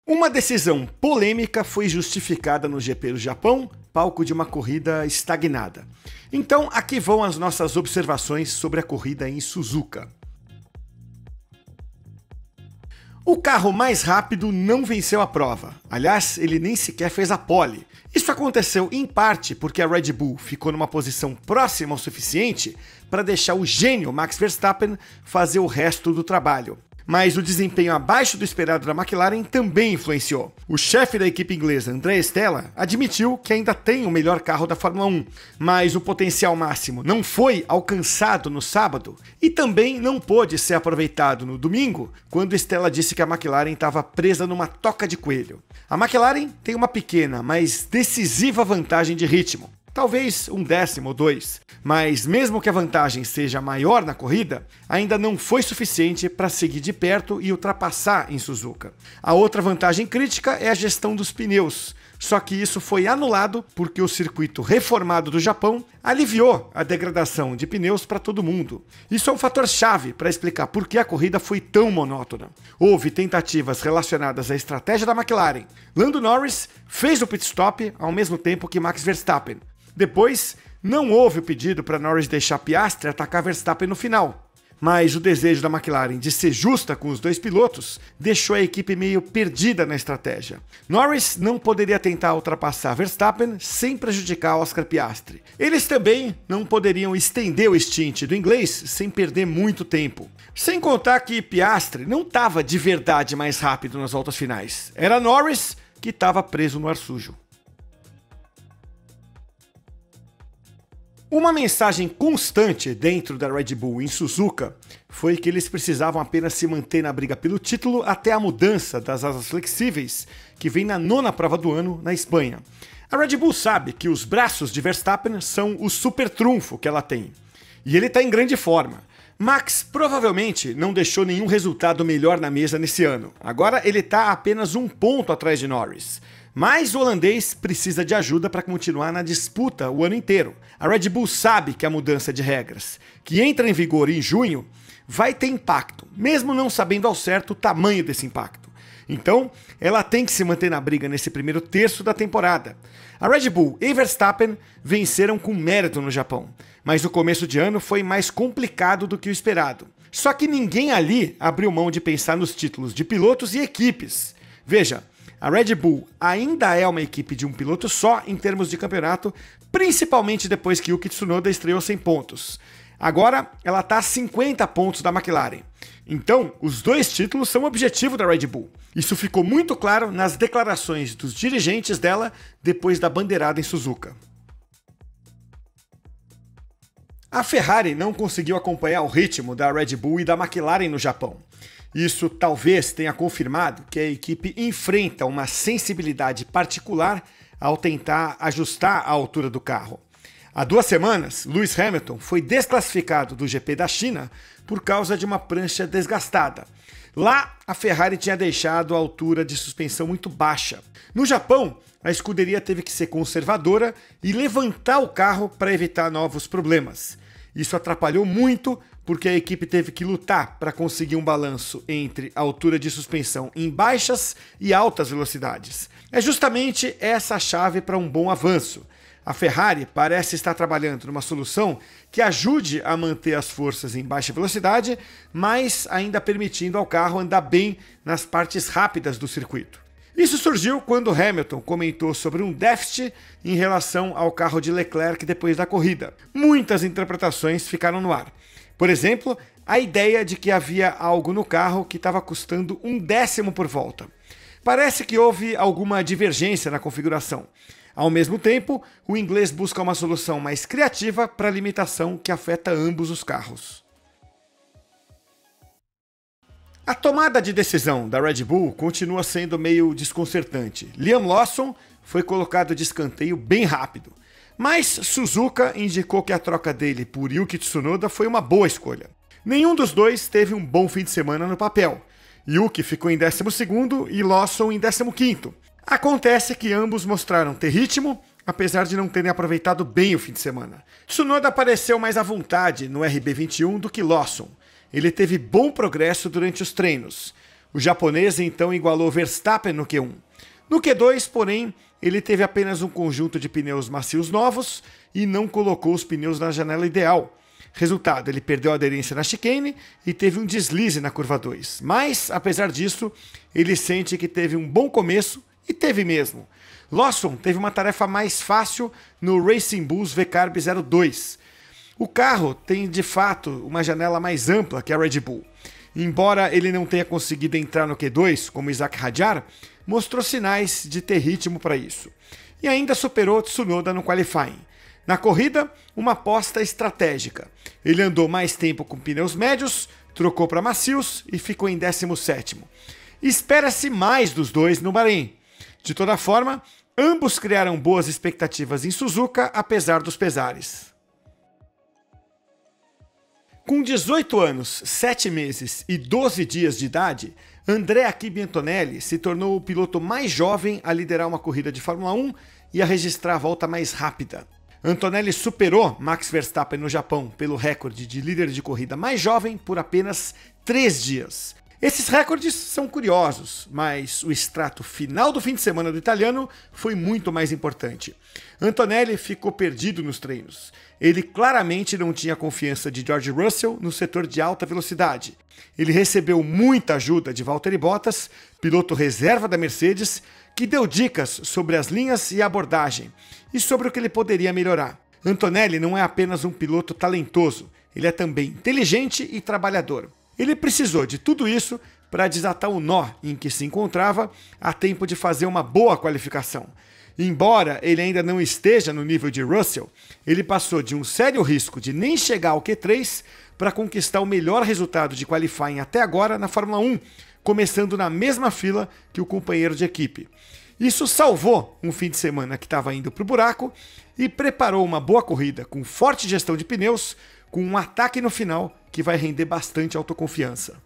Uma decisão polêmica foi justificada no GP do Japão, palco de uma corrida estagnada. Então, aqui vão as nossas observações sobre a corrida em Suzuka. O carro mais rápido não venceu a prova. Aliás, ele nem sequer fez a pole. Isso aconteceu em parte porque a Red Bull ficou numa posição próxima o suficiente para deixar o gênio Max Verstappen fazer o resto do trabalho. Mas o desempenho abaixo do esperado da McLaren também influenciou. O chefe da equipe inglesa, Andrea Stella, admitiu que ainda tem o melhor carro da Fórmula 1, mas o potencial máximo não foi alcançado no sábado e também não pôde ser aproveitado no domingo, quando Stella disse que a McLaren estava presa numa toca de coelho. A McLaren tem uma pequena, mas decisiva vantagem de ritmo. Talvez um décimo ou dois, mas mesmo que a vantagem seja maior na corrida, ainda não foi suficiente para seguir de perto e ultrapassar em Suzuka. A outra vantagem crítica é a gestão dos pneus, só que isso foi anulado porque o circuito reformado do Japão aliviou a degradação de pneus para todo mundo. Isso é um fator chave para explicar por que a corrida foi tão monótona. Houve tentativas relacionadas à estratégia da McLaren. Lando Norris fez o pit stop ao mesmo tempo que Max Verstappen. Depois, não houve o pedido para Norris deixar Piastri atacar Verstappen no final. Mas o desejo da McLaren de ser justa com os dois pilotos deixou a equipe meio perdida na estratégia. Norris não poderia tentar ultrapassar Verstappen sem prejudicar Oscar Piastri. Eles também não poderiam estender o stint do inglês sem perder muito tempo. Sem contar que Piastri não estava de verdade mais rápido nas voltas finais. Era Norris que estava preso no ar sujo. Uma mensagem constante dentro da Red Bull em Suzuka foi que eles precisavam apenas se manter na briga pelo título até a mudança das asas flexíveis, que vem na 9ª prova do ano na Espanha. A Red Bull sabe que os braços de Verstappen são o super trunfo que ela tem, e ele está em grande forma. Max provavelmente não deixou nenhum resultado melhor na mesa nesse ano. Agora ele está apenas um ponto atrás de Norris. Mas o holandês precisa de ajuda para continuar na disputa o ano inteiro. A Red Bull sabe que a mudança de regras, que entra em vigor em junho, vai ter impacto, mesmo não sabendo ao certo o tamanho desse impacto. Então, ela tem que se manter na briga nesse primeiro terço da temporada. A Red Bull e Verstappen venceram com mérito no Japão, mas o começo de ano foi mais complicado do que o esperado. Só que ninguém ali abriu mão de pensar nos títulos de pilotos e equipes. Veja, a Red Bull ainda é uma equipe de um piloto só em termos de campeonato, principalmente depois que Yuki Tsunoda estreou 100 pontos. Agora ela está a 50 pontos da McLaren. Então, os dois títulos são o objetivo da Red Bull. Isso ficou muito claro nas declarações dos dirigentes dela depois da bandeirada em Suzuka. A Ferrari não conseguiu acompanhar o ritmo da Red Bull e da McLaren no Japão. Isso talvez tenha confirmado que a equipe enfrenta uma sensibilidade particular ao tentar ajustar a altura do carro. Há 2 semanas, Lewis Hamilton foi desclassificado do GP da China por causa de uma prancha desgastada. Lá, a Ferrari tinha deixado a altura de suspensão muito baixa. No Japão, a escuderia teve que ser conservadora e levantar o carro para evitar novos problemas. Isso atrapalhou muito porque a equipe teve que lutar para conseguir um balanço entre a altura de suspensão em baixas e altas velocidades. É justamente essa a chave para um bom avanço. A Ferrari parece estar trabalhando numa solução que ajude a manter as forças em baixa velocidade, mas ainda permitindo ao carro andar bem nas partes rápidas do circuito. Isso surgiu quando Hamilton comentou sobre um déficit em relação ao carro de Leclerc depois da corrida. Muitas interpretações ficaram no ar. Por exemplo, a ideia de que havia algo no carro que estava custando 1/10 por volta. Parece que houve alguma divergência na configuração. Ao mesmo tempo, o inglês busca uma solução mais criativa para a limitação que afeta ambos os carros. A tomada de decisão da Red Bull continua sendo meio desconcertante. Liam Lawson foi colocado de escanteio bem rápido. Mas Suzuka indicou que a troca dele por Yuki Tsunoda foi uma boa escolha. Nenhum dos dois teve um bom fim de semana no papel. Yuki ficou em 12º e Lawson em 15º. Acontece que ambos mostraram ter ritmo, apesar de não terem aproveitado bem o fim de semana. Tsunoda apareceu mais à vontade no RB21 do que Lawson. Ele teve bom progresso durante os treinos. O japonês então igualou Verstappen no Q1. No Q2, porém, ele teve apenas um conjunto de pneus macios novos e não colocou os pneus na janela ideal. Resultado, ele perdeu a aderência na chicane e teve um deslize na curva 2. Mas, apesar disso, ele sente que teve um bom começo, e teve mesmo. Lawson teve uma tarefa mais fácil no Racing Bulls V-Carb 02. O carro tem, de fato, uma janela mais ampla que a Red Bull. Embora ele não tenha conseguido entrar no Q2, como Isaac Hadjar, mostrou sinais de ter ritmo para isso. E ainda superou Tsunoda no qualifying. Na corrida, uma aposta estratégica. Ele andou mais tempo com pneus médios, trocou para macios e ficou em 17º. Espera-se mais dos dois no Bahrein. De toda forma, ambos criaram boas expectativas em Suzuka, apesar dos pesares. Com 18 anos, 7 meses e 12 dias de idade, Andrea Achebe Antonelli se tornou o piloto mais jovem a liderar uma corrida de Fórmula 1 e a registrar a volta mais rápida. Antonelli superou Max Verstappen no Japão pelo recorde de líder de corrida mais jovem por apenas 3 dias. Esses recordes são curiosos, mas o extrato final do fim de semana do italiano foi muito mais importante. Antonelli ficou perdido nos treinos. Ele claramente não tinha confiança de George Russell no setor de alta velocidade. Ele recebeu muita ajuda de Valtteri Bottas, piloto reserva da Mercedes, que deu dicas sobre as linhas e a abordagem, e sobre o que ele poderia melhorar. Antonelli não é apenas um piloto talentoso, ele é também inteligente e trabalhador. Ele precisou de tudo isso para desatar o nó em que se encontrava a tempo de fazer uma boa qualificação. Embora ele ainda não esteja no nível de Russell, ele passou de um sério risco de nem chegar ao Q3 para conquistar o melhor resultado de qualifying até agora na Fórmula 1, começando na mesma fila que o companheiro de equipe. Isso salvou um fim de semana que estava indo para o buraco e preparou uma boa corrida com forte gestão de pneus, com um ataque no final que vai render bastante autoconfiança.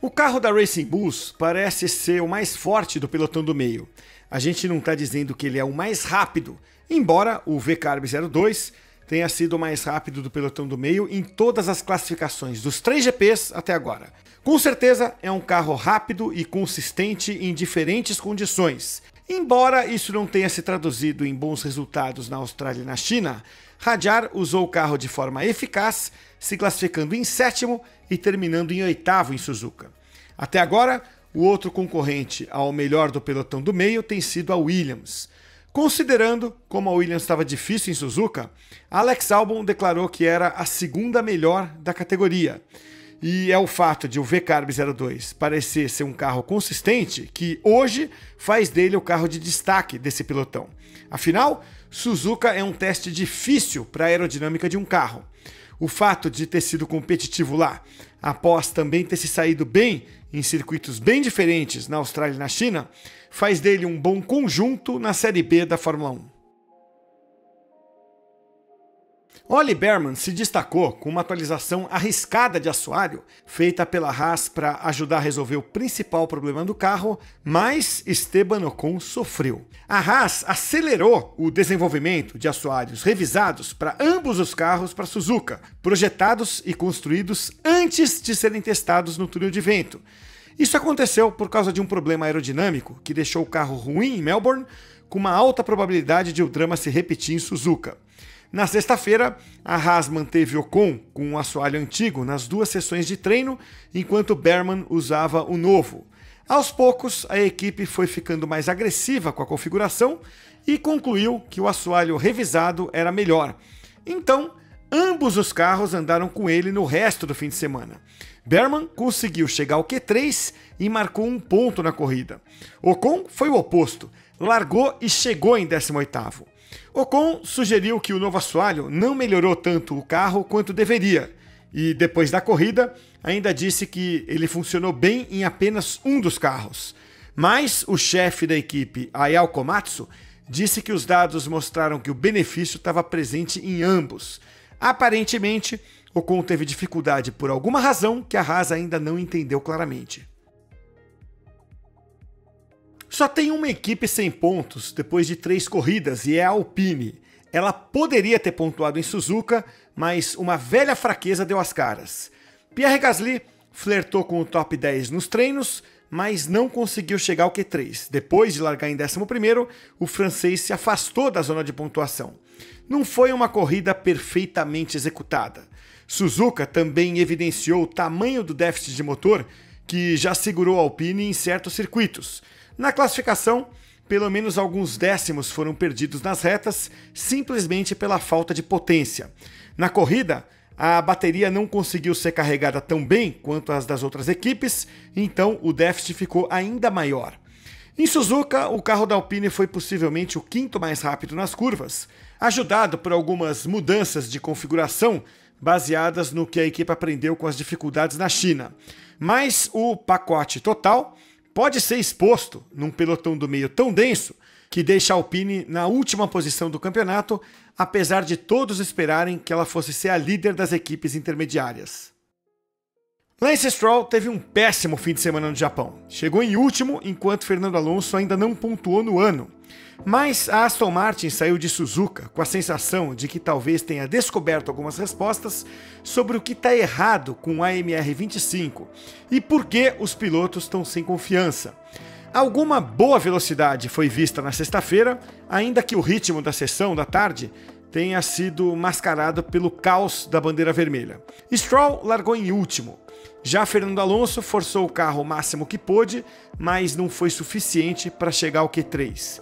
O carro da Racing Bulls parece ser o mais forte do pelotão do meio. A gente não está dizendo que ele é o mais rápido, embora o V-Carb 02 tenha sido o mais rápido do pelotão do meio em todas as classificações dos 3 GPs até agora. Com certeza é um carro rápido e consistente em diferentes condições. Embora isso não tenha se traduzido em bons resultados na Austrália e na China, Hadjar usou o carro de forma eficaz, se classificando em 7º e terminando em 8º em Suzuka. Até agora, o outro concorrente ao melhor do pelotão do meio tem sido a Williams. Considerando como a Williams estava difícil em Suzuka, Alex Albon declarou que era a segunda melhor da categoria. E é o fato de o V-Carb 02 parecer ser um carro consistente que hoje faz dele o carro de destaque desse pelotão. Afinal, Suzuka é um teste difícil para a aerodinâmica de um carro. O fato de ter sido competitivo lá, após também ter se saído bem em circuitos bem diferentes na Austrália e na China, faz dele um bom conjunto na Série B da Fórmula 1. Ollie Bearman se destacou com uma atualização arriscada de assoalho feita pela Haas para ajudar a resolver o principal problema do carro, mas Esteban Ocon sofreu. A Haas acelerou o desenvolvimento de assoalhos revisados para ambos os carros para Suzuka, projetados e construídos antes de serem testados no túnel de vento. Isso aconteceu por causa de um problema aerodinâmico que deixou o carro ruim em Melbourne, com uma alta probabilidade de o drama se repetir em Suzuka. Na sexta-feira, a Haas manteve Ocon com um assoalho antigo nas 2 sessões de treino, enquanto Bearman usava o novo. Aos poucos, a equipe foi ficando mais agressiva com a configuração e concluiu que o assoalho revisado era melhor. Então, ambos os carros andaram com ele no resto do fim de semana. Bearman conseguiu chegar ao Q3 e marcou um ponto na corrida. Ocon foi o oposto, largou e chegou em 18º. Ocon sugeriu que o novo assoalho não melhorou tanto o carro quanto deveria, e depois da corrida ainda disse que ele funcionou bem em apenas um dos carros. Mas o chefe da equipe, Ayao Komatsu, disse que os dados mostraram que o benefício estava presente em ambos. Aparentemente, Ocon teve dificuldade por alguma razão que a Haas ainda não entendeu claramente. Só tem uma equipe sem pontos depois de 3 corridas e é a Alpine. Ela poderia ter pontuado em Suzuka, mas uma velha fraqueza deu as caras. Pierre Gasly flertou com o top 10 nos treinos, mas não conseguiu chegar ao Q3. Depois de largar em 11º, o francês se afastou da zona de pontuação. Não foi uma corrida perfeitamente executada. Suzuka também evidenciou o tamanho do déficit de motor que já segurou a Alpine em certos circuitos. Na classificação, pelo menos alguns décimos foram perdidos nas retas, simplesmente pela falta de potência. Na corrida, a bateria não conseguiu ser carregada tão bem quanto as das outras equipes, então o déficit ficou ainda maior. Em Suzuka, o carro da Alpine foi possivelmente o quinto mais rápido nas curvas, ajudado por algumas mudanças de configuração baseadas no que a equipe aprendeu com as dificuldades na China. Mas o pacote total pode ser exposto num pelotão do meio tão denso que deixa a Alpine na última posição do campeonato, apesar de todos esperarem que ela fosse ser a líder das equipes intermediárias. Lance Stroll teve um péssimo fim de semana no Japão. Chegou em último, enquanto Fernando Alonso ainda não pontuou no ano. Mas a Aston Martin saiu de Suzuka com a sensação de que talvez tenha descoberto algumas respostas sobre o que está errado com o AMR25 e por que os pilotos estão sem confiança. Alguma boa velocidade foi vista na sexta-feira, ainda que o ritmo da sessão da tarde tenha sido mascarado pelo caos da bandeira vermelha. Stroll largou em último. Já Fernando Alonso forçou o carro o máximo que pôde, mas não foi suficiente para chegar ao Q3.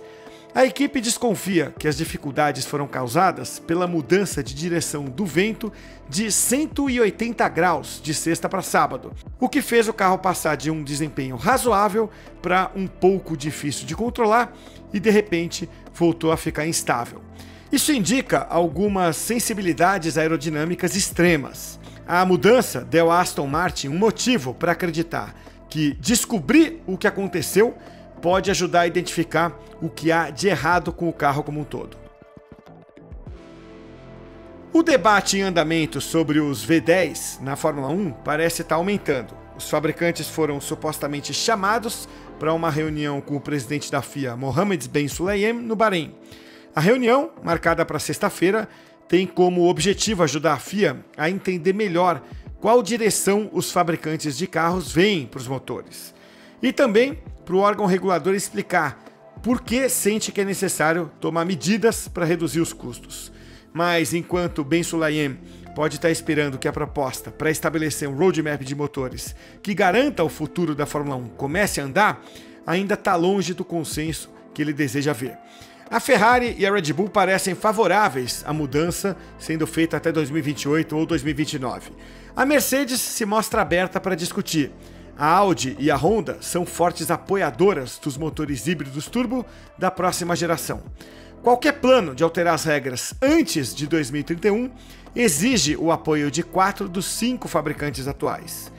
A equipe desconfia que as dificuldades foram causadas pela mudança de direção do vento de 180 graus de sexta para sábado, o que fez o carro passar de um desempenho razoável para um pouco difícil de controlar e de repente voltou a ficar instável. Isso indica algumas sensibilidades aerodinâmicas extremas. A mudança deu a Aston Martin um motivo para acreditar que descobrir o que aconteceu pode ajudar a identificar o que há de errado com o carro como um todo. O debate em andamento sobre os V10 na Fórmula 1 parece estar aumentando. Os fabricantes foram supostamente chamados para uma reunião com o presidente da FIA, Mohammed Ben Sulayem, no Bahrein. A reunião, marcada para sexta-feira, tem como objetivo ajudar a FIA a entender melhor qual direção os fabricantes de carros veem para os motores. E também para o órgão regulador explicar por que sente que é necessário tomar medidas para reduzir os custos. Mas enquanto Ben Sulayem pode estar esperando que a proposta para estabelecer um roadmap de motores que garanta o futuro da Fórmula 1 comece a andar, ainda está longe do consenso que ele deseja ver. A Ferrari e a Red Bull parecem favoráveis à mudança sendo feita até 2028 ou 2029. A Mercedes se mostra aberta para discutir. A Audi e a Honda são fortes apoiadoras dos motores híbridos turbo da próxima geração. Qualquer plano de alterar as regras antes de 2031 exige o apoio de 4 dos 5 fabricantes atuais.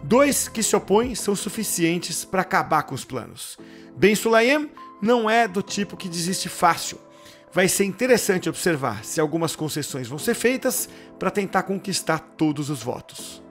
2 que se opõem são suficientes para acabar com os planos. Ben Sulayem não é do tipo que desiste fácil. Vai ser interessante observar se algumas concessões vão ser feitas para tentar conquistar todos os votos.